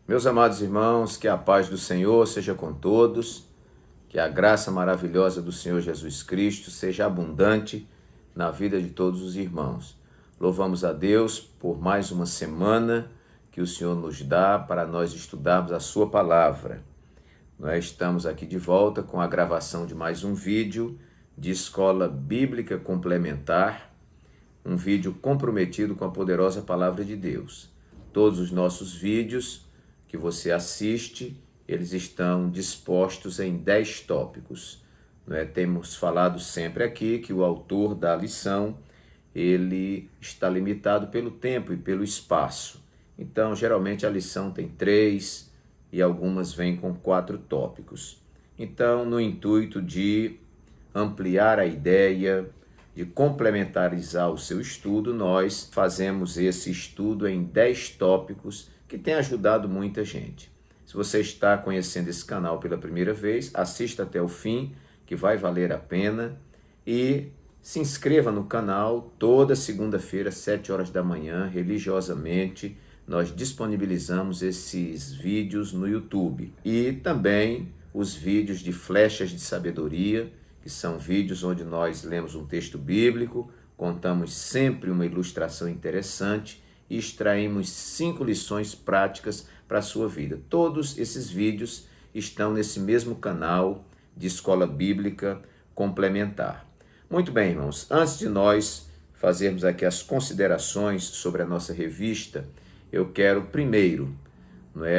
Meus amados irmãos, que a paz do Senhor seja com todos, que a graça maravilhosa do Senhor Jesus Cristo seja abundante na vida de todos os irmãos. Louvamos a Deus por mais uma semana que o Senhor nos dá para nós estudarmos a sua palavra. Nós estamos aqui de volta com a gravação de mais um vídeo de Escola Bíblica Complementar, um vídeo comprometido com a poderosa palavra de Deus. Todos os nossos vídeos que você assiste, eles estão dispostos em 10 tópicos. Temos falado sempre aqui que o autor da lição, ele está limitado pelo tempo e pelo espaço. Então, geralmente a lição tem 3 e algumas vêm com 4 tópicos. Então, no intuito de ampliar a ideia, de complementarizar o seu estudo, nós fazemos esse estudo em 10 tópicos que tem ajudado muita gente. Se você está conhecendo esse canal pela primeira vez, assista até o fim, que vai valer a pena, e se inscreva no canal. Toda segunda-feira, 7 horas da manhã, religiosamente, nós disponibilizamos esses vídeos no YouTube. E também os vídeos de Flechas de Sabedoria, que são vídeos onde nós lemos um texto bíblico, contamos sempre uma ilustração interessante e extraímos 5 lições práticas para a sua vida. Todos esses vídeos estão nesse mesmo canal de Escola Bíblica Complementar. Muito bem, irmãos, antes de nós fazermos aqui as considerações sobre a nossa revista, eu quero primeiro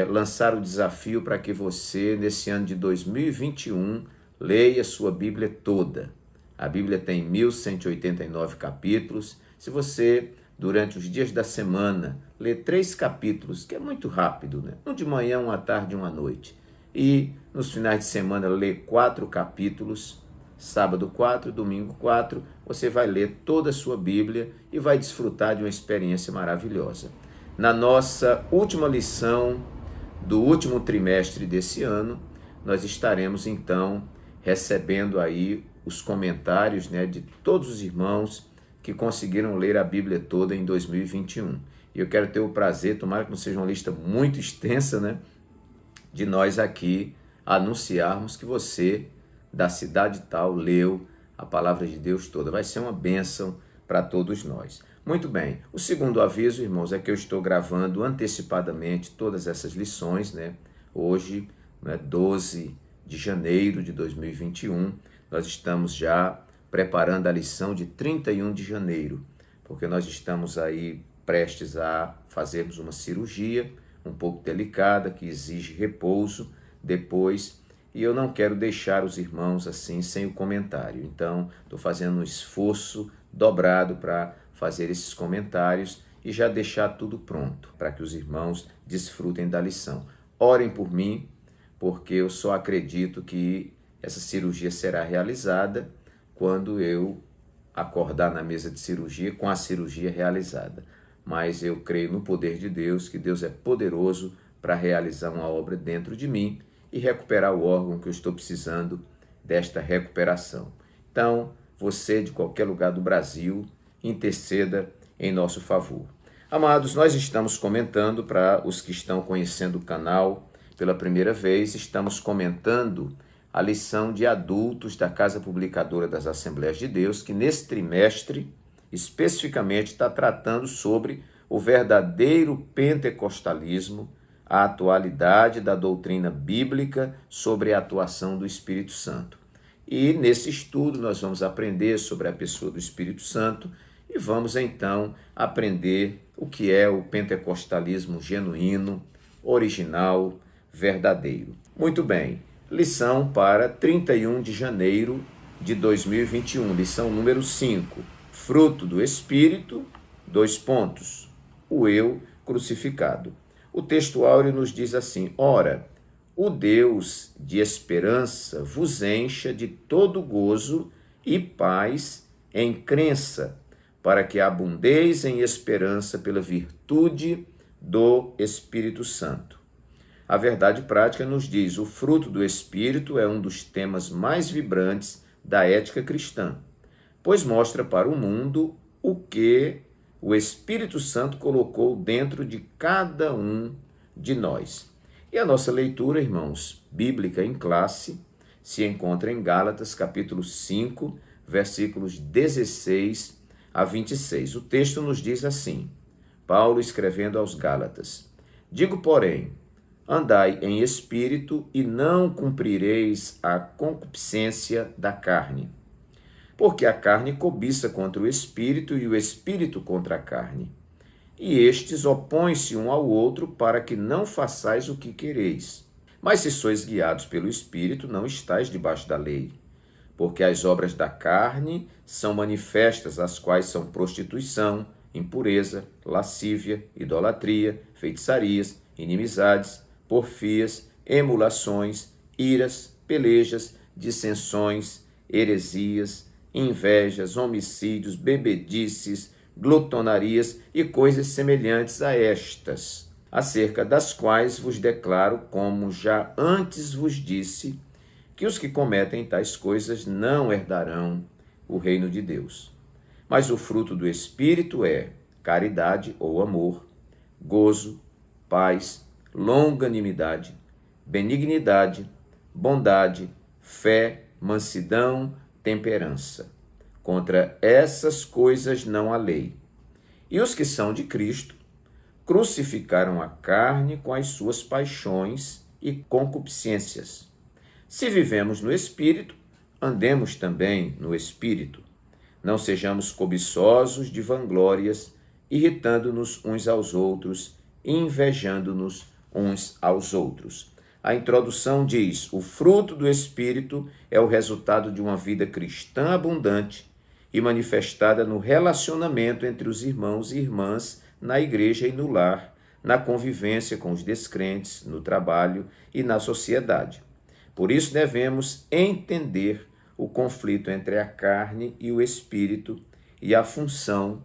lançar o desafio para que você, nesse ano de 2021, leia sua Bíblia toda. A Bíblia tem 1189 capítulos. Se você, durante os dias da semana, lê 3 capítulos, que é muito rápido, um de manhã, um à tarde, um à noite, e nos finais de semana lê 4 capítulos, sábado 4, domingo 4, você vai ler toda a sua Bíblia e vai desfrutar de uma experiência maravilhosa. Na nossa última lição do último trimestre desse ano, nós estaremos então recebendo aí os comentários de todos os irmãos que conseguiram ler a Bíblia toda em 2021. E eu quero ter o prazer, tomara que não seja uma lista muito extensa, de nós aqui anunciarmos que você, da cidade tal, leu a palavra de Deus toda. Vai ser uma bênção para todos nós. Muito bem, o segundo aviso, irmãos, é que eu estou gravando antecipadamente todas essas lições, Hoje, 12 de janeiro de 2021, nós estamos já preparando a lição de 31 de janeiro, porque nós estamos aí prestes a fazermos uma cirurgia um pouco delicada, que exige repouso depois, e eu não quero deixar os irmãos assim sem o comentário. Então, estou fazendo um esforço dobrado para fazer esses comentários e já deixar tudo pronto, para que os irmãos desfrutem da lição. Orem por mim, porque eu só acredito que essa cirurgia será realizada quando eu acordar na mesa de cirurgia com a cirurgia realizada. Mas eu creio no poder de Deus, que Deus é poderoso para realizar uma obra dentro de mim e recuperar o órgão que eu estou precisando desta recuperação. Então, você de qualquer lugar do Brasil, interceda em nosso favor. Amados, nós estamos comentando, para os que estão conhecendo o canal pela primeira vez, estamos comentando a lição de adultos da Casa Publicadora das Assembleias de Deus, que nesse trimestre, especificamente, está tratando sobre o verdadeiro pentecostalismo, a atualidade da doutrina bíblica sobre a atuação do Espírito Santo. E nesse estudo nós vamos aprender sobre a pessoa do Espírito Santo e vamos então aprender o que é o pentecostalismo genuíno, original, verdadeiro. Muito bem. Lição para 31 de janeiro de 2021, lição número 5, fruto do Espírito, : o eu crucificado. O texto áureo nos diz assim: ora, o Deus de esperança vos encha de todo gozo e paz em crença, para que abundeis em esperança pela virtude do Espírito Santo. A verdade prática nos diz: o fruto do Espírito é um dos temas mais vibrantes da ética cristã, pois mostra para o mundo o que o Espírito Santo colocou dentro de cada um de nós. E a nossa leitura, irmãos, bíblica em classe, se encontra em Gálatas, capítulo 5, versículos 16 a 26. O texto nos diz assim, Paulo escrevendo aos Gálatas, digo, porém, andai em espírito e não cumprireis a concupiscência da carne. Porque a carne cobiça contra o espírito e o espírito contra a carne. E estes opõem-se um ao outro para que não façais o que quereis. Mas se sois guiados pelo espírito, não estáis debaixo da lei. Porque as obras da carne são manifestas, as quais são prostituição, impureza, lascívia, idolatria, feitiçarias, inimizades, porfias, emulações, iras, pelejas, dissensões, heresias, invejas, homicídios, bebedices, glutonarias e coisas semelhantes a estas, acerca das quais vos declaro, como já antes vos disse, que os que cometem tais coisas não herdarão o reino de Deus. Mas o fruto do Espírito é caridade ou amor, gozo, paz, longanimidade, benignidade, bondade, fé, mansidão, temperança. Contra essas coisas não há lei. E os que são de Cristo crucificaram a carne com as suas paixões e concupiscências. Se vivemos no Espírito, andemos também no Espírito. Não sejamos cobiçosos de vanglórias, irritando-nos uns aos outros, invejando-nos uns aos outros. A introdução diz, o fruto do Espírito é o resultado de uma vida cristã abundante e manifestada no relacionamento entre os irmãos e irmãs na igreja e no lar, na convivência com os descrentes, no trabalho e na sociedade. Por isso devemos entender o conflito entre a carne e o Espírito e a função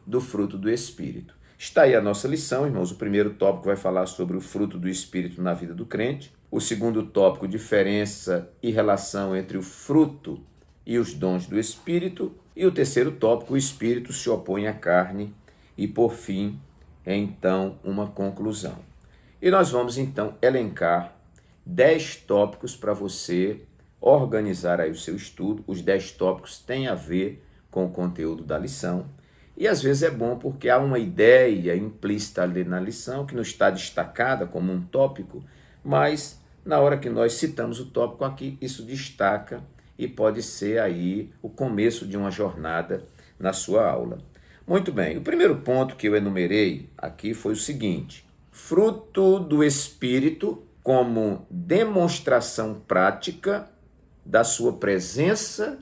do fruto do Espírito. Está aí a nossa lição, irmãos. O primeiro tópico vai falar sobre o fruto do Espírito na vida do crente. O segundo tópico, diferença e relação entre o fruto e os dons do Espírito. E o terceiro tópico, o Espírito se opõe à carne. E, por fim, então, uma conclusão. E nós vamos, então, elencar 10 tópicos para você organizar aí o seu estudo. Os 10 tópicos têm a ver com o conteúdo da lição. E às vezes é bom porque há uma ideia implícita ali na lição que não está destacada como um tópico, mas na hora que nós citamos o tópico aqui, isso destaca e pode ser aí o começo de uma jornada na sua aula. Muito bem, o primeiro ponto que eu enumerei aqui foi o seguinte: fruto do Espírito como demonstração prática da sua presença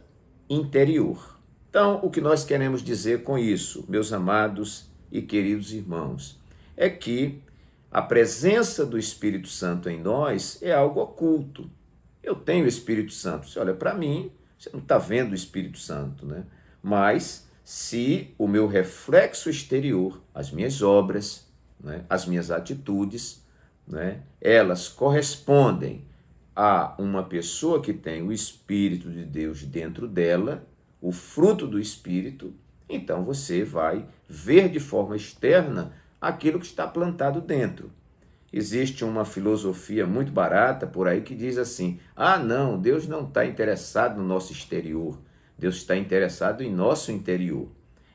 interior. Então, o que nós queremos dizer com isso, meus amados e queridos irmãos, é que a presença do Espírito Santo em nós é algo oculto. Eu tenho o Espírito Santo. Você olha para mim, você não está vendo o Espírito Santo, né? Mas se o meu reflexo exterior, as minhas obras, né, as minhas atitudes, né, elas correspondem a uma pessoa que tem o Espírito de Deus dentro dela, o fruto do Espírito, então você vai ver de forma externa aquilo que está plantado dentro. Existe uma filosofia muito barata por aí que diz assim, não, Deus não está interessado no nosso exterior, Deus está interessado em nosso interior.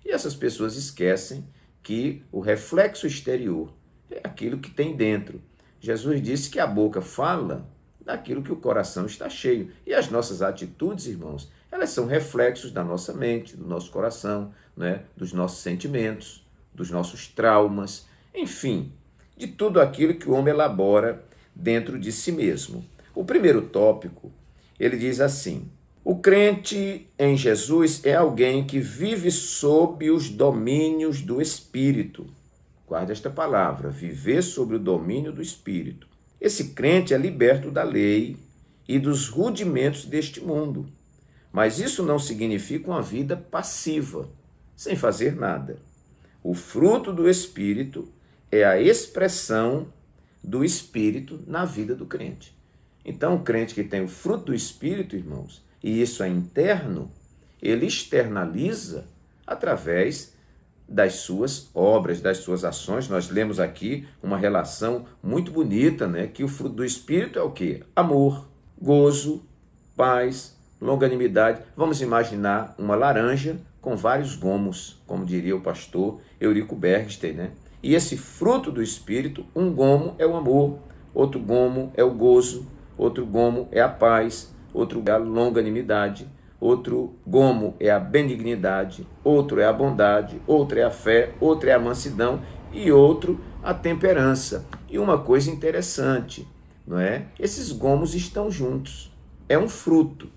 E essas pessoas esquecem que o reflexo exterior é aquilo que tem dentro. Jesus disse que a boca fala daquilo que o coração está cheio. E as nossas atitudes, irmãos, elas são reflexos da nossa mente, do nosso coração, né? Dos nossos sentimentos, dos nossos traumas, enfim, de tudo aquilo que o homem elabora dentro de si mesmo. O primeiro tópico, ele diz assim, o crente em Jesus é alguém que vive sob os domínios do Espírito. Guarde esta palavra, viver sob o domínio do Espírito. Esse crente é liberto da lei e dos rudimentos deste mundo. Mas isso não significa uma vida passiva, sem fazer nada. O fruto do Espírito é a expressão do Espírito na vida do crente. Então, o crente que tem o fruto do Espírito, irmãos, e isso é interno, ele externaliza através das suas obras, das suas ações. Nós lemos aqui uma relação muito bonita, né? Que o fruto do Espírito é o quê? Amor, gozo, paz, longanimidade. Vamos imaginar uma laranja com vários gomos, como diria o pastor Eurico Bergstein, né? E esse fruto do Espírito, um gomo é o amor, outro gomo é o gozo, outro gomo é a paz, outro é a longanimidade, outro gomo é a benignidade, outro é a bondade, outro é a fé, outro é a mansidão e outro a temperança. E uma coisa interessante, não é? Esses gomos estão juntos, é um fruto.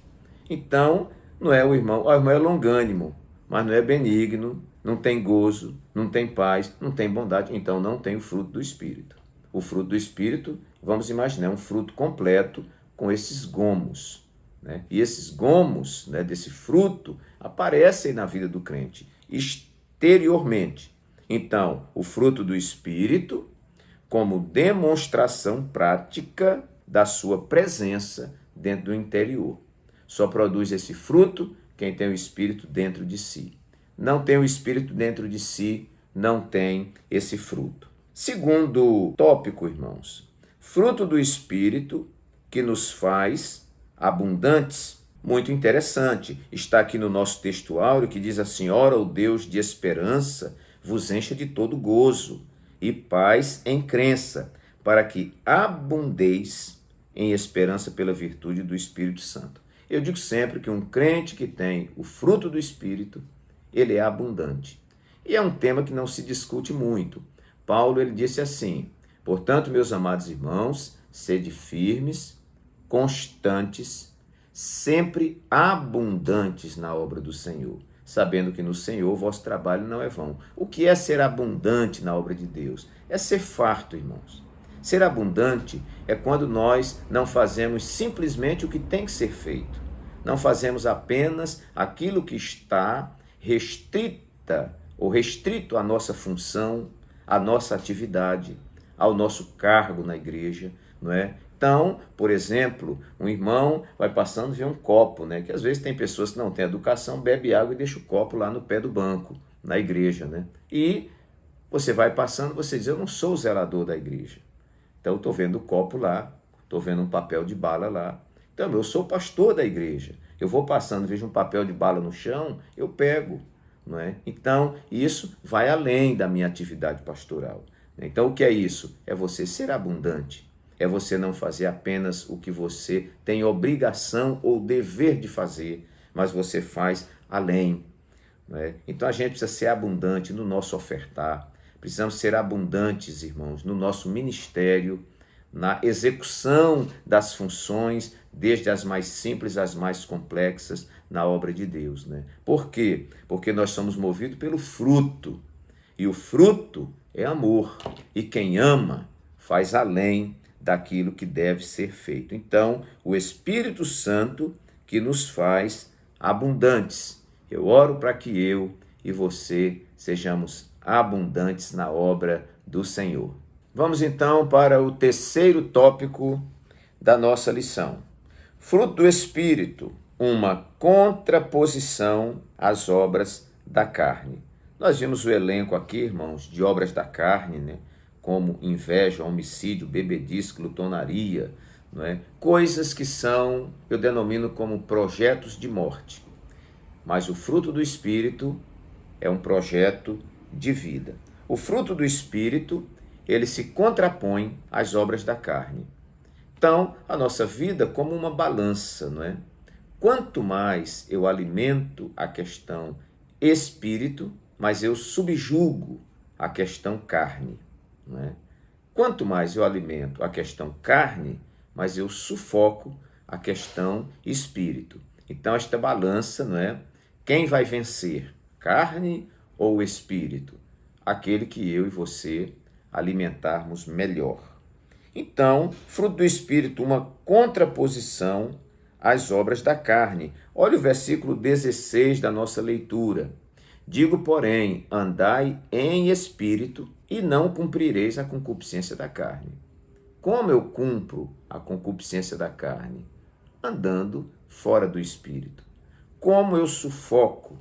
Então, não é o irmão é longânimo, mas não é benigno, não tem gozo, não tem paz, não tem bondade, então não tem o fruto do Espírito. O fruto do Espírito, vamos imaginar, é um fruto completo com esses gomos, né? E esses gomos, né, desse fruto aparecem na vida do crente exteriormente. Então, o fruto do Espírito como demonstração prática da sua presença dentro do interior. Só produz esse fruto quem tem o Espírito dentro de si. Não tem o Espírito dentro de si, não tem esse fruto. Segundo tópico, irmãos, fruto do Espírito que nos faz abundantes. Muito interessante. Está aqui no nosso texto áureo que diz assim: ora, o Deus de esperança vos encha de todo gozo e paz em crença, para que abundeis em esperança pela virtude do Espírito Santo. Eu digo sempre que um crente que tem o fruto do Espírito, ele é abundante. E é um tema que não se discute muito. Paulo, ele disse assim: portanto, meus amados irmãos, sede firmes, constantes, sempre abundantes na obra do Senhor, sabendo que no Senhor o vosso trabalho não é vão. O que é ser abundante na obra de Deus? É ser farto, irmãos. Ser abundante é quando nós não fazemos simplesmente o que tem que ser feito. Não fazemos apenas aquilo que está restrito à nossa função, à nossa atividade, ao nosso cargo na igreja, não é? Então, por exemplo, um irmão vai passando e vê um copo, né? Que às vezes tem pessoas que não têm educação, bebe água e deixa o copo lá no pé do banco, na igreja, né? E você vai passando, você diz: eu não sou o zelador da igreja. Então, eu estou vendo o copo lá, estou vendo um papel de bala lá. Então, eu sou pastor da igreja. Eu vou passando, vejo um papel de bala no chão, eu pego, não é? Então, isso vai além da minha atividade pastoral. Então, o que é isso? É você ser abundante. É você não fazer apenas o que você tem obrigação ou dever de fazer, mas você faz além, não é? Então, a gente precisa ser abundante no nosso ofertar. Precisamos ser abundantes, irmãos, no nosso ministério, na execução das funções, desde as mais simples às mais complexas, na obra de Deus, né? Por quê? Porque nós somos movidos pelo fruto, e o fruto é amor, e quem ama faz além daquilo que deve ser feito. Então, o Espírito Santo que nos faz abundantes. Eu oro para que eu e você sejamos abundantes na obra do Senhor. Vamos então para o terceiro tópico da nossa lição. Fruto do Espírito, uma contraposição às obras da carne. Nós vimos o elenco aqui, irmãos, de obras da carne, né? Como inveja, homicídio, bebedice, glutonaria, não é? Coisas que são, eu denomino como projetos de morte. Mas o fruto do Espírito é um projeto de vida. O fruto do Espírito, ele se contrapõe às obras da carne. Então, a nossa vida como uma balança, não é? Quanto mais eu alimento a questão espírito, mais eu subjugo a questão carne, não é? Quanto mais eu alimento a questão carne, mais eu sufoco a questão espírito. Então, esta balança, não é? Quem vai vencer? Carne ou o espírito? Aquele que eu e você alimentarmos melhor. Então, fruto do Espírito, uma contraposição às obras da carne. Olha o versículo 16 da nossa leitura. Digo, porém, andai em espírito e não cumprireis a concupiscência da carne. Como eu cumpro a concupiscência da carne? Andando fora do espírito. Como eu sufoco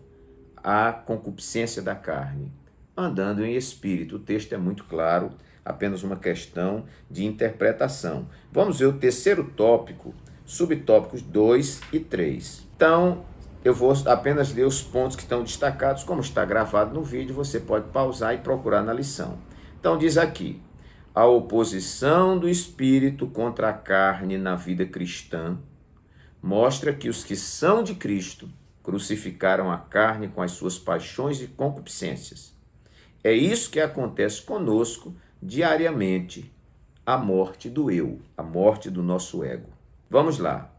a concupiscência da carne? andando em espírito. O texto é muito claro, apenas uma questão de interpretação. Vamos ver o terceiro tópico, subtópicos 2 e 3. Então, eu vou apenas ler os pontos que estão destacados. Como está gravado no vídeo, você pode pausar e procurar na lição. Então, diz aqui: a oposição do espírito contra a carne na vida cristã mostra que os que são de Cristo crucificaram a carne com as suas paixões e concupiscências. É isso que acontece conosco diariamente, a morte do eu, a morte do nosso ego. Vamos lá.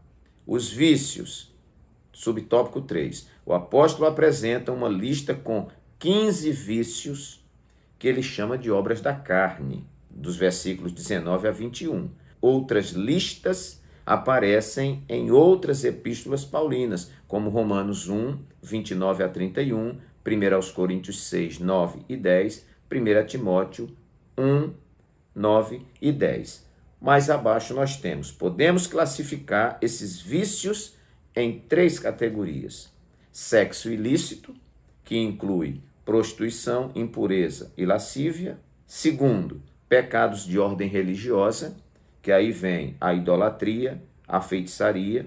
Os vícios, subtópico 3. O apóstolo apresenta uma lista com 15 vícios que ele chama de obras da carne, dos versículos 19 a 21. Outras listas aparecem em outras epístolas paulinas, como Romanos 1, 29 a 31, 1 Coríntios 6, 9 e 10, 1 Timóteo 1, 9 e 10. Mais abaixo nós podemos classificar esses vícios em 3 categorias. Sexo ilícito, que inclui prostituição, impureza e lascívia. Segundo, pecados de ordem religiosa, que aí vem a idolatria, a feitiçaria,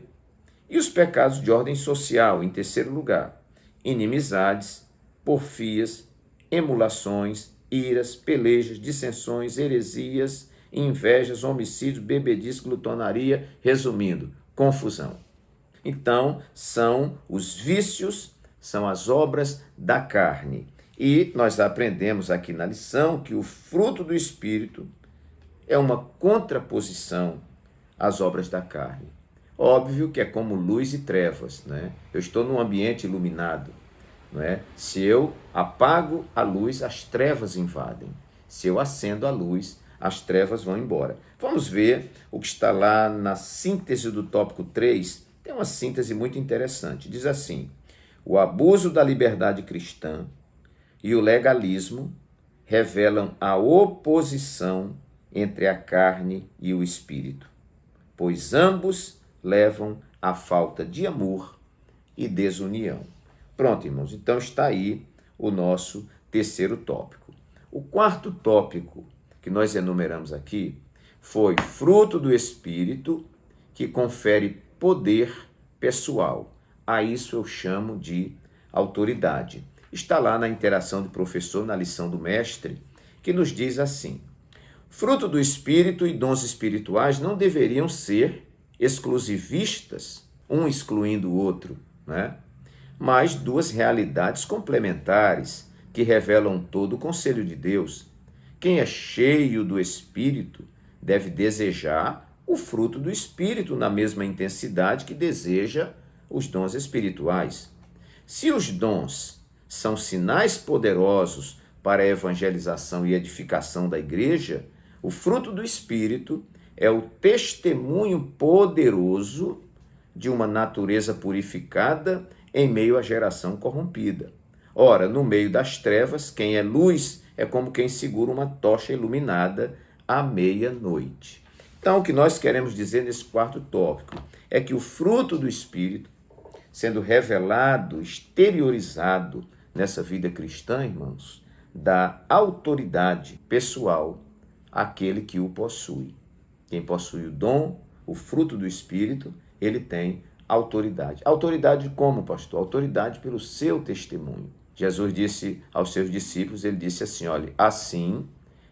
e os pecados de ordem social, em terceiro lugar, inimizades, porfias, emulações, iras, pelejas, dissensões, heresias, invejas, homicídios, bebedice, glutonaria, resumindo, confusão. Então, são os vícios, são as obras da carne. E nós aprendemos aqui na lição que o fruto do Espírito é uma contraposição às obras da carne. Óbvio que é como luz e trevas, né? Eu estou num ambiente iluminado, não é? Se eu apago a luz, as trevas invadem. Se eu acendo a luz, as trevas vão embora. Vamos ver o que está lá na síntese do tópico 3. Tem uma síntese muito interessante. Diz assim: o abuso da liberdade cristã e o legalismo revelam a oposição entre a carne e o espírito, pois ambos levam à falta de amor e desunião. Pronto, irmãos, então está aí o nosso terceiro tópico. O quarto tópico que nós enumeramos aqui foi fruto do Espírito que confere poder pessoal. A isso eu chamo de autoridade. Está lá na interação do professor, na lição do mestre, que nos diz assim: fruto do Espírito e dons espirituais não deveriam ser exclusivistas, um excluindo o outro, né? Mas duas realidades complementares que revelam todo o conselho de Deus. Quem é cheio do Espírito deve desejar o fruto do Espírito na mesma intensidade que deseja os dons espirituais. Se os dons são sinais poderosos para a evangelização e edificação da igreja, o fruto do Espírito é o testemunho poderoso de uma natureza purificada em meio à geração corrompida. Ora, no meio das trevas, quem é luz é como quem segura uma tocha iluminada à meia-noite. Então, o que nós queremos dizer nesse quarto tópico é que o fruto do Espírito, sendo revelado, exteriorizado nessa vida cristã, irmãos, dá autoridade pessoal àquele que o possui. Quem possui o dom, o fruto do Espírito, ele tem autoridade. Autoridade como, pastor? Autoridade pelo seu testemunho. Jesus disse aos seus discípulos, ele disse assim, olha, assim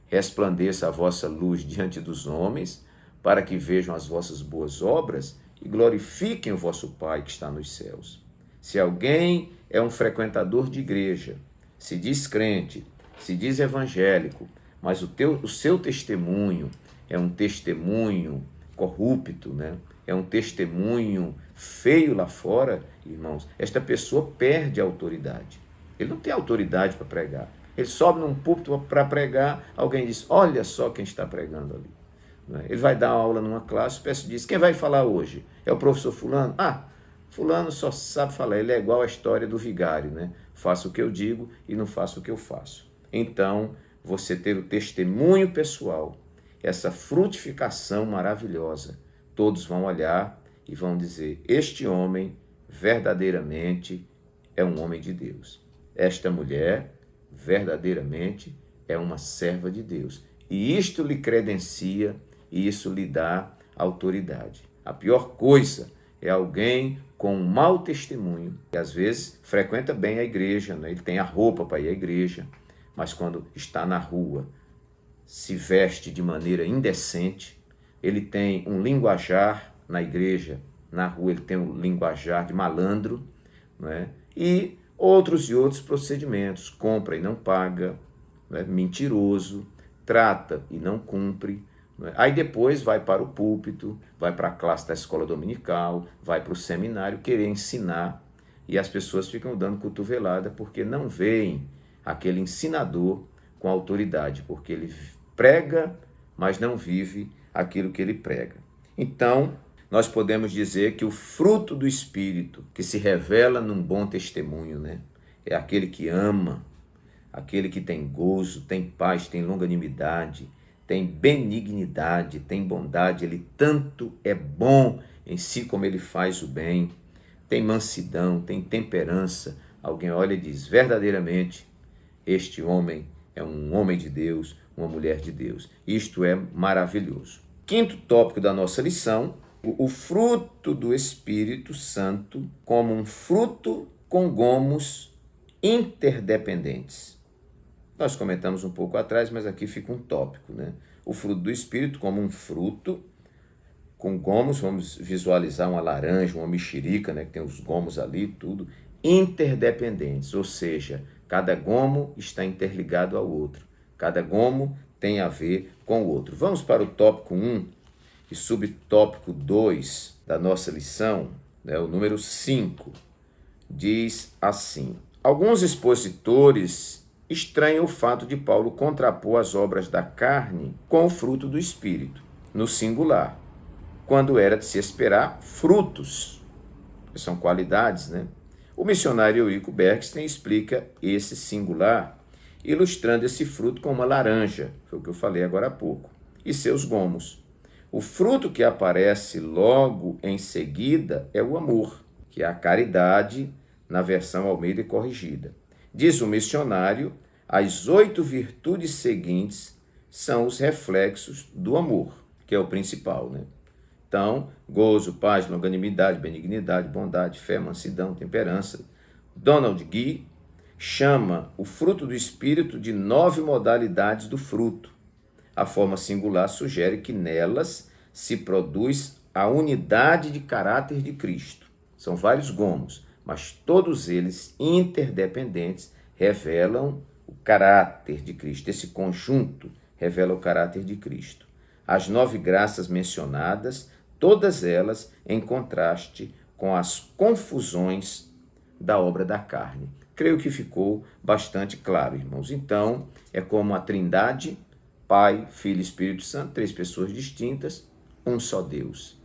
resplandeça a vossa luz diante dos homens, para que vejam as vossas boas obras e glorifiquem o vosso Pai que está nos céus. Se alguém é um frequentador de igreja, se diz crente, se diz evangélico, mas o seu testemunho é um testemunho corrupto, né? É um testemunho feio lá fora, irmãos, esta pessoa perde a autoridade. Ele não tem autoridade para pregar. Ele sobe num púlpito para pregar, alguém diz, olha só quem está pregando ali. Ele vai dar aula numa classe, o pessoal diz, quem vai falar hoje? É o professor fulano? Ah, fulano só sabe falar, ele é igual à história do vigário, né? Faço o que eu digo e não faço o que eu faço. Então, você ter o testemunho pessoal, essa frutificação maravilhosa, todos vão olhar e vão dizer, este homem verdadeiramente é um homem de Deus. Esta mulher verdadeiramente é uma serva de Deus. E isto lhe credencia e isso lhe dá autoridade. A pior coisa é alguém com um mau testemunho, que às vezes frequenta bem a igreja, né? Ele tem a roupa para ir à igreja, mas quando está na rua, se veste de maneira indecente, ele tem um linguajar na igreja, na rua ele tem um linguajar de malandro, né? E outros procedimentos, compra e não paga, né? Mentiroso, trata e não cumpre. Aí depois vai para o púlpito, vai para a classe da escola dominical, vai para o seminário querer ensinar e as pessoas ficam dando cotovelada porque não veem aquele ensinador com autoridade, porque ele prega, mas não vive aquilo que ele prega. Então, nós podemos dizer que o fruto do Espírito que se revela num bom testemunho, né, é aquele que ama, aquele que tem gozo, tem paz, tem longanimidade, tem benignidade, tem bondade, ele tanto é bom em si como ele faz o bem, tem mansidão, tem temperança. Alguém olha e diz, verdadeiramente, este homem é um homem de Deus, uma mulher de Deus. Isto é maravilhoso. Quinto tópico da nossa lição, o fruto do Espírito Santo como um fruto com gomos interdependentes. Nós comentamos um pouco atrás, mas aqui fica um tópico, né? O fruto do Espírito como um fruto com gomos, vamos visualizar uma laranja, uma mexerica, né, que tem os gomos ali, tudo, interdependentes, ou seja, cada gomo está interligado ao outro, cada gomo tem a ver com o outro. Vamos para o tópico 1 e subtópico 2 da nossa lição, né, o número 5, diz assim: alguns expositores estranham o fato de Paulo contrapor as obras da carne com o fruto do Espírito, no singular, quando era de se esperar frutos, que são qualidades, né? O missionário Eurico Bergsten explica esse singular, ilustrando esse fruto com uma laranja, foi o que eu falei agora há pouco, e seus gomos. O fruto que aparece logo em seguida é o amor, que é a caridade, na versão Almeida corrigida. Diz o missionário, as 8 virtudes seguintes são os reflexos do amor, que é o principal, né? Então, gozo, paz, longanimidade, benignidade, bondade, fé, mansidão, temperança. Donald Guy chama o fruto do Espírito de 9 modalidades do fruto. A forma singular sugere que nelas se produz a unidade de caráter de Cristo. São vários gomos, mas todos eles interdependentes revelam o caráter de Cristo. Esse conjunto revela o caráter de Cristo. As 9 graças mencionadas, todas elas em contraste com as confusões da obra da carne. Creio que ficou bastante claro, irmãos. Então, é como a Trindade, Pai, Filho e Espírito Santo, 3 pessoas distintas, um só Deus.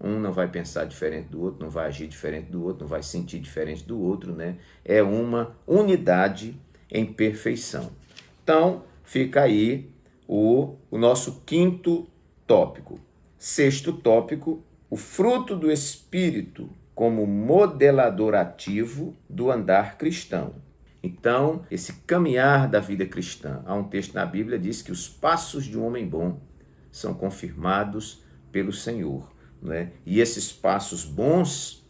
Um não vai pensar diferente do outro, não vai agir diferente do outro, não vai sentir diferente do outro, né? É uma unidade em perfeição. Então, fica aí o nosso 5º tópico. 6º tópico, o fruto do Espírito como modelador ativo do andar cristão. Então, esse caminhar da vida cristã. Há um texto na Bíblia que diz que os passos de um homem bom são confirmados pelo Senhor, né? E esses passos bons,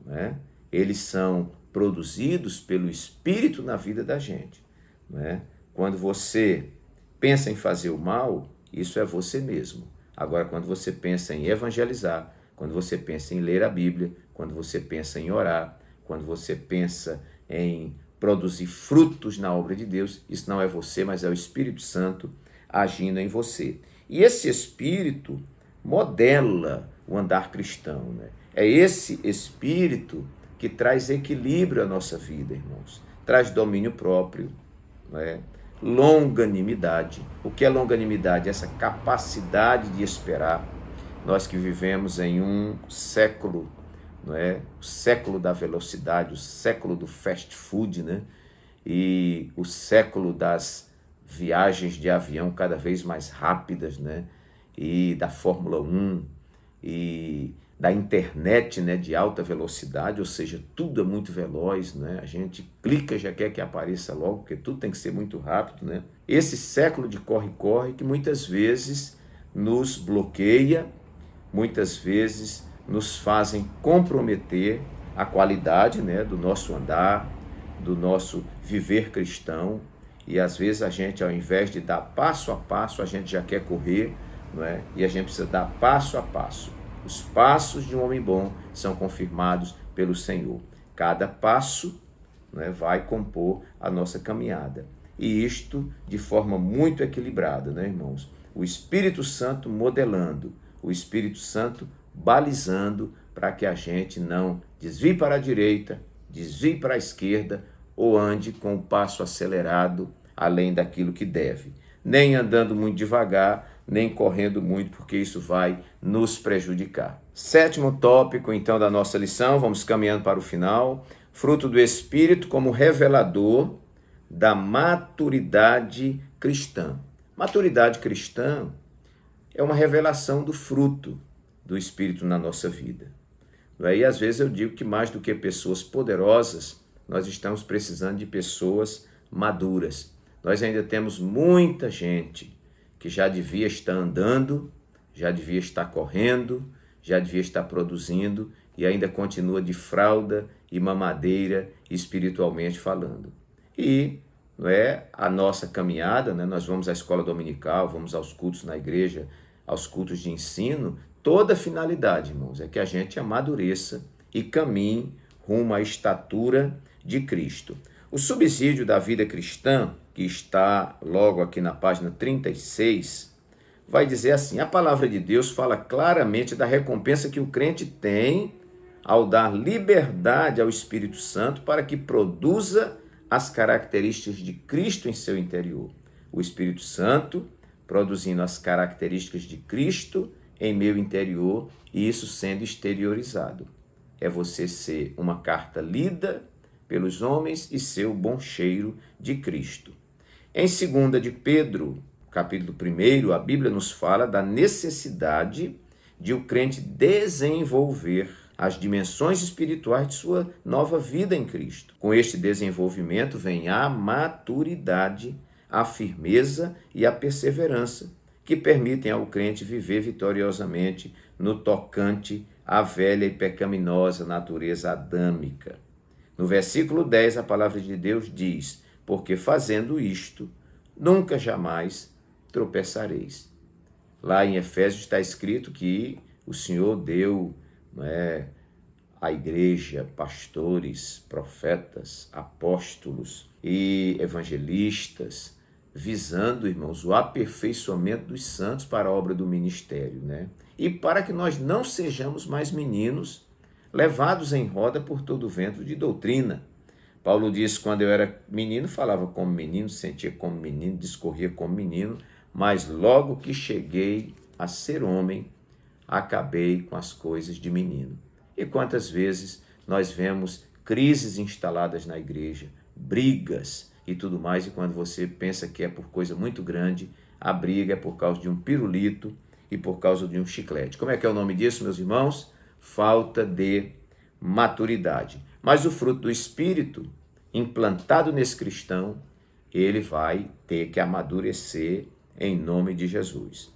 né, eles são produzidos pelo Espírito na vida da gente, né? Quando você pensa em fazer o mal, isso é você mesmo. Agora, quando você pensa em evangelizar, quando você pensa em ler a Bíblia, quando você pensa em orar, quando você pensa em produzir frutos na obra de Deus, isso não é você, mas é o Espírito Santo agindo em você. E esse Espírito modela o andar cristão, né? É esse Espírito que traz equilíbrio à nossa vida, irmãos. Traz domínio próprio, né? Longanimidade. O que é longanimidade? Essa capacidade de esperar. Nós que vivemos em um século, não é? O século da velocidade, o século do fast food, né? E o século das viagens de avião cada vez mais rápidas, né? E da Fórmula 1 e da internet, né, de alta velocidade, ou seja, tudo é muito veloz, né? A gente clica e já quer que apareça logo, porque tudo tem que ser muito rápido, né? Esse século de corre-corre que muitas vezes nos bloqueia, muitas vezes nos fazem comprometer a qualidade, né, do nosso andar, do nosso viver cristão, e às vezes a gente, ao invés de dar passo a passo, a gente já quer correr, não é? E a gente precisa dar passo a passo. Os passos de um homem bom são confirmados pelo Senhor. Cada passo, né, vai compor a nossa caminhada. E isto de forma muito equilibrada, né, irmãos? O Espírito Santo modelando, o Espírito Santo balizando para que a gente não desvie para a direita, desvie para a esquerda ou ande com o passo acelerado além daquilo que deve. Nem andando muito devagar, nem correndo muito, porque isso vai nos prejudicar. Sétimo tópico, então, da nossa lição, vamos caminhando para o final. Fruto do Espírito como revelador da maturidade cristã. Maturidade cristã é uma revelação do fruto do Espírito na nossa vida. E às vezes eu digo que mais do que pessoas poderosas, nós estamos precisando de pessoas maduras. Nós ainda temos muita gente que já devia estar andando, já devia estar correndo, já devia estar produzindo e ainda continua de fralda e mamadeira espiritualmente falando. E não é a nossa caminhada, né? Nós vamos à escola dominical, vamos aos cultos na igreja, aos cultos de ensino. Toda a finalidade, irmãos, é que a gente amadureça e caminhe rumo à estatura de Cristo. O subsídio da vida cristã, que está logo aqui na página 36, vai dizer assim: a palavra de Deus fala claramente da recompensa que o crente tem ao dar liberdade ao Espírito Santo para que produza as características de Cristo em seu interior. O Espírito Santo produzindo as características de Cristo em meu interior e isso sendo exteriorizado. É você ser uma carta lida pelos homens e ser o bom cheiro de Cristo. Em 2 de Pedro, capítulo 1, a Bíblia nos fala da necessidade de o crente desenvolver as dimensões espirituais de sua nova vida em Cristo. Com este desenvolvimento vem a maturidade, a firmeza e a perseverança, que permitem ao crente viver vitoriosamente no tocante à velha e pecaminosa natureza adâmica. No versículo 10, a palavra de Deus diz: porque fazendo isto, nunca jamais tropeçareis. Lá em Efésios está escrito que o Senhor deu à igreja pastores, profetas, apóstolos e evangelistas, visando, irmãos, o aperfeiçoamento dos santos para a obra do ministério, né? E para que nós não sejamos mais meninos, levados em roda por todo o vento de doutrina. Paulo diz: quando eu era menino, falava como menino, sentia como menino, discorria como menino, mas logo que cheguei a ser homem, acabei com as coisas de menino. E quantas vezes nós vemos crises instaladas na igreja, brigas e tudo mais, e quando você pensa que é por coisa muito grande, a briga é por causa de um pirulito e por causa de um chiclete. Como é que é o nome disso, meus irmãos? Falta de maturidade. Mas o fruto do Espírito, implantado nesse cristão, ele vai ter que amadurecer em nome de Jesus.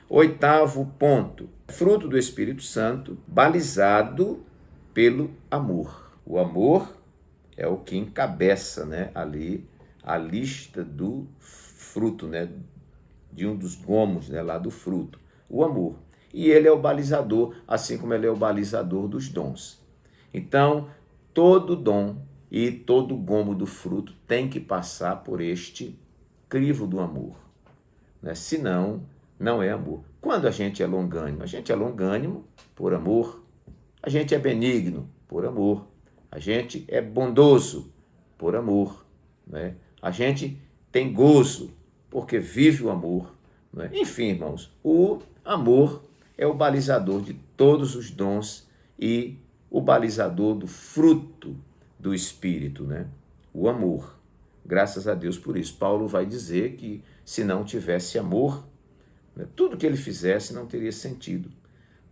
8º ponto, fruto do Espírito Santo, balizado pelo amor. O amor é o que encabeça, né, ali a lista do fruto, né, de um dos gomos, né, lá do fruto, o amor. E ele é o balizador, assim como ele é o balizador dos dons. Então, todo dom e todo gomo do fruto tem que passar por este crivo do amor, né? Senão, não é amor. Quando a gente é longânimo? A gente é longânimo por amor. A gente é benigno por amor. A gente é bondoso por amor, né? A gente tem gozo porque vive o amor, né? Enfim, irmãos, o amor é o balizador de todos os dons e o balizador do fruto do Espírito, né? O amor. Graças a Deus por isso. Paulo vai dizer que se não tivesse amor, tudo que ele fizesse não teria sentido.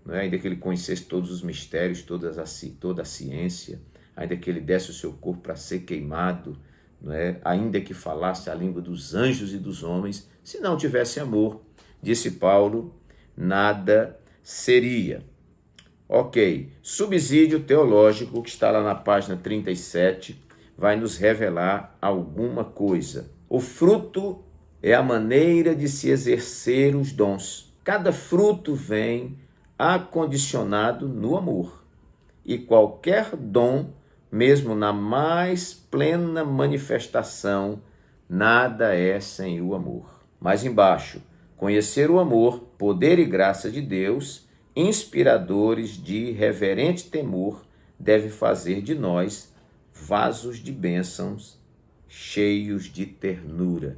não é? Ainda que ele conhecesse todos os mistérios, toda a ciência, ainda que ele desse o seu corpo para ser queimado, não é? Ainda que falasse a língua dos anjos e dos homens, se não tivesse amor, disse Paulo, nada seria. Ok, subsídio teológico, que está lá na página 37, vai nos revelar alguma coisa. O fruto é a maneira de se exercer os dons. Cada fruto vem acondicionado no amor. E qualquer dom, mesmo na mais plena manifestação, nada é sem o amor. Mais embaixo, conhecer o amor, poder e graça de Deus, inspiradores de reverente temor, deve fazer de nós vasos de bênçãos cheios de ternura.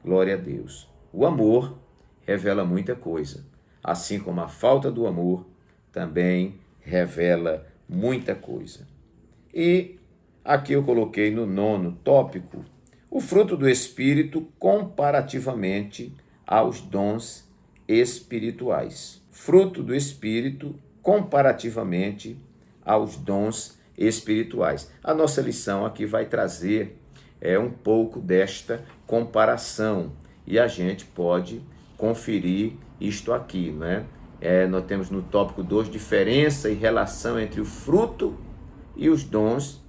Glória a Deus. O amor revela muita coisa, assim como a falta do amor também revela muita coisa. E aqui eu coloquei no 9º tópico o fruto do Espírito comparativamente aos dons espirituais. Fruto do Espírito comparativamente aos dons espirituais. A nossa lição aqui vai trazer um pouco desta comparação e a gente pode conferir isto aqui, né? Nós temos no tópico 2 diferença e relação entre o fruto e os dons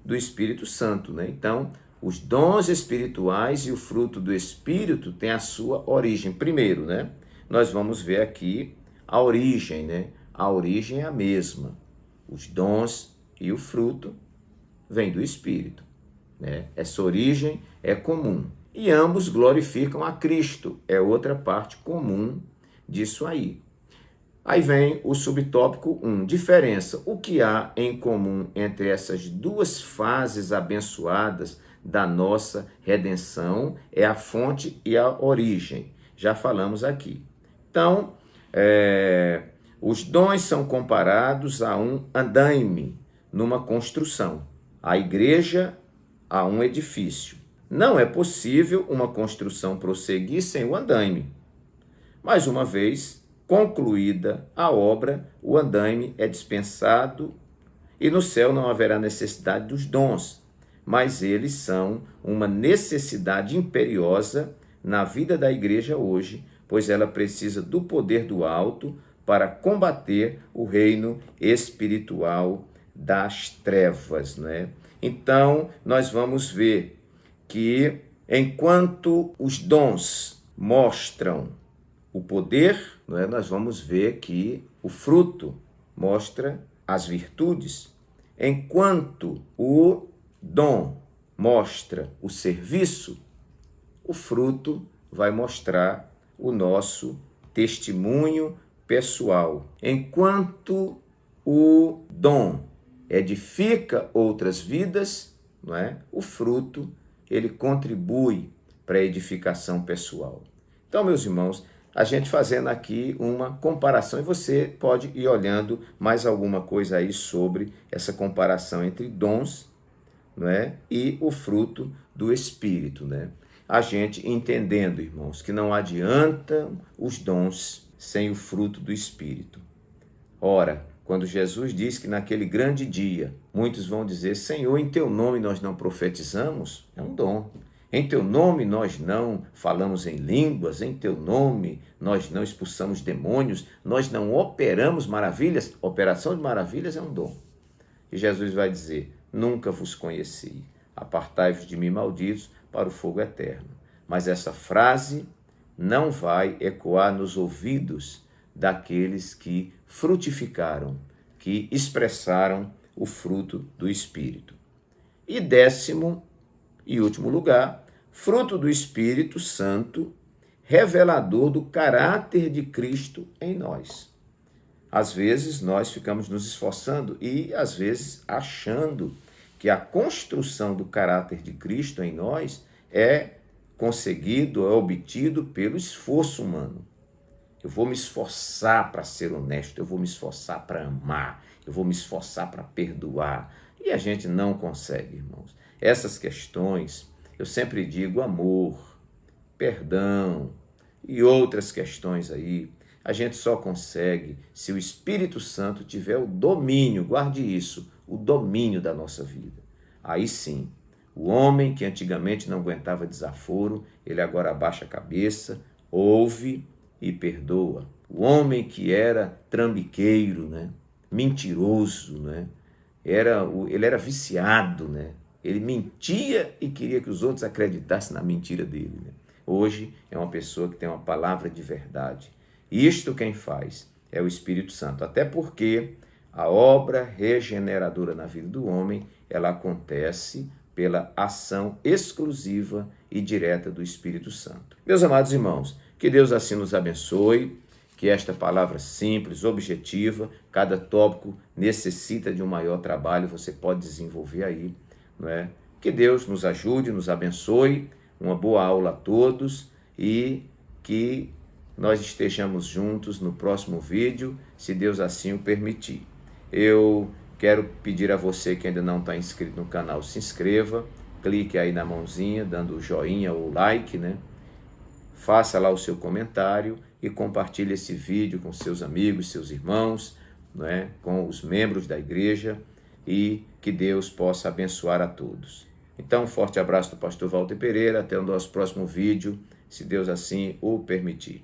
do Espírito Santo, né? Então, os dons espirituais e o fruto do Espírito têm a sua origem. Primeiro, né? Nós vamos ver aqui a origem, né? A origem é a mesma. Os dons e o fruto vêm do Espírito, né? Essa origem é comum. E ambos glorificam a Cristo. É outra parte comum disso aí. Aí vem o subtópico 1, diferença. O que há em comum entre essas duas fases abençoadas da nossa redenção é a fonte e a origem. Já falamos aqui. Então, os dons são comparados a um andaime numa construção. A igreja a um edifício. Não é possível uma construção prosseguir sem o andaime. Mais uma vez, concluída a obra, o andaime é dispensado e no céu não haverá necessidade dos dons, mas eles são uma necessidade imperiosa na vida da igreja hoje, pois ela precisa do poder do alto para combater o reino espiritual das trevas, né? Então, nós vamos ver que enquanto os dons mostram o poder, não é? Nós vamos ver que o fruto mostra as virtudes, enquanto o dom mostra o serviço, o fruto vai mostrar o nosso testemunho pessoal. Enquanto o dom edifica outras vidas, não é? O fruto, ele contribui para a edificação pessoal. Então, meus irmãos, a gente fazendo aqui uma comparação, e você pode ir olhando mais alguma coisa aí sobre essa comparação entre dons, não é? E o fruto do Espírito, né? A gente entendendo, irmãos, que não adianta os dons sem o fruto do Espírito. Ora, quando Jesus diz que naquele grande dia, muitos vão dizer, Senhor, em teu nome nós não profetizamos, é um dom. Em teu nome nós não falamos em línguas, em teu nome nós não expulsamos demônios, nós não operamos maravilhas. Operação de maravilhas é um dom. E Jesus vai dizer, nunca vos conheci, apartai-vos de mim, malditos, para o fogo eterno. Mas essa frase não vai ecoar nos ouvidos daqueles que frutificaram, que expressaram o fruto do Espírito. E 10º e último lugar, fruto do Espírito Santo, revelador do caráter de Cristo em nós. Às vezes nós ficamos nos esforçando e às vezes achando que a construção do caráter de Cristo em nós é conseguido, é obtido pelo esforço humano. Eu vou me esforçar para ser honesto, eu vou me esforçar para amar, eu vou me esforçar para perdoar. E a gente não consegue, irmãos. Essas questões, eu sempre digo amor, perdão e outras questões aí, A gente só consegue se o Espírito Santo tiver o domínio, guarde isso, o domínio da nossa vida. Aí sim, o homem que antigamente não aguentava desaforo, ele agora abaixa a cabeça, ouve e perdoa. O homem que era trambiqueiro, né? Mentiroso, né? Ele era viciado, né? Ele mentia e queria que os outros acreditassem na mentira dele, né? Hoje é uma pessoa que tem uma palavra de verdade. Isto quem faz é o Espírito Santo, até porque a obra regeneradora na vida do homem, ela acontece pela ação exclusiva e direta do Espírito Santo. Meus amados irmãos, que Deus assim nos abençoe, que esta palavra simples, objetiva, cada tópico necessita de um maior trabalho, você pode desenvolver aí, não é? Que Deus nos ajude, nos abençoe, uma boa aula a todos e que nós estejamos juntos no próximo vídeo, se Deus assim o permitir. Eu quero pedir a você que ainda não está inscrito no canal, se inscreva, clique aí na mãozinha, dando o joinha ou like, né? Faça lá o seu comentário e compartilhe esse vídeo com seus amigos, seus irmãos, não é? Com os membros da igreja e que Deus possa abençoar a todos. Então, um forte abraço do pastor Walter Pereira, até o nosso próximo vídeo, se Deus assim o permitir.